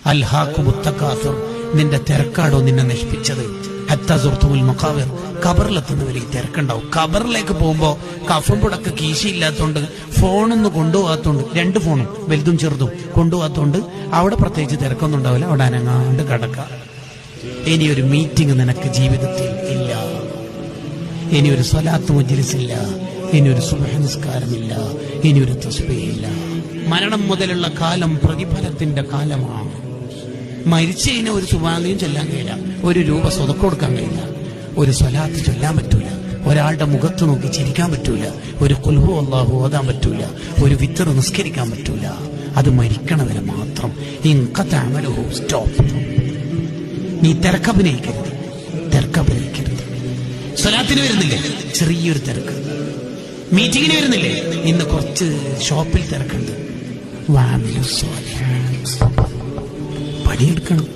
അൽഹാഖുമുത് തകാസുർ, നിന്റെ തിരക്കാടോ നിന്നെ നശിപ്പിച്ചത്. ഹത്താ സുർത്തുമുൽ മഖാബിർ, ഖബറിലെത്തുന്നവരെ തിരക്കുണ്ടാവും. ഖബറിലേക്ക് പോകുമ്പോ കഫൻ പുടക്ക് കീശയില്ലാത്തോണ്ട് ഫോണൊന്നും കൊണ്ടുപോകാത്തോണ്ട്, 2 ഫോണും വലുതും ചെറുതും കൊണ്ടുപോകാത്തോണ്ട് അവിടെ പ്രത്യേകിച്ച് തിരക്കൊന്നും ഉണ്ടാവില്ല. അവിടെ അനങ്ങാണ്ട് കിടക്കാം. ഇനിയൊരു മീറ്റിംഗ് നിനക്ക് ജീവിതത്തിൽ ഇല്ല, ഇനിയൊരു സ്വലാത്ത് മജ്ലിസില്ല, ഇനിയൊരു സുബ്ഹ് നിസ്കാരമില്ല, ഇനിയൊരു തസ്ബീഹില്ല. മരണം മുതലുള്ള കാലം പ്രതിഫലത്തിന്റെ കാലമാണ്. മരിച്ചതിന് ഒരു സുബ്ഹാനയും ചൊല്ലാൻ കഴിയില്ല, 1 രൂപ സ്വതക്ക കൊടുക്കാൻ കഴിയില്ല, ഒരു സ്വലാത്ത് ചൊല്ലാൻ പറ്റൂല, ഒരാളുടെ മുഖത്ത് നോക്കി ചിരിക്കാൻ പറ്റൂല, ഒരു ഖുൽ ഹു അല്ലാഹു ഓതാൻ പറ്റൂല, ഒരു വിത്ർ നിസ്കരിക്കാൻ പറ്റൂല. അത് മരിക്കണവരെ മാത്രം. ഇൻഖതഅമലുഹു, സ്റ്റോപ്പ്. നീ തിരക്കഭിനയിക്കരുത്. സ്വലാത്തിന് വരുന്നില്ലേ, ചെറിയൊരു തിരക്ക്. മീറ്റിങ്ങിന് വരുന്നില്ലേ, ഇന്ന് കുറച്ച് ഷോപ്പിൽ തിരക്കുണ്ട്. പണിയെടുക്കണം.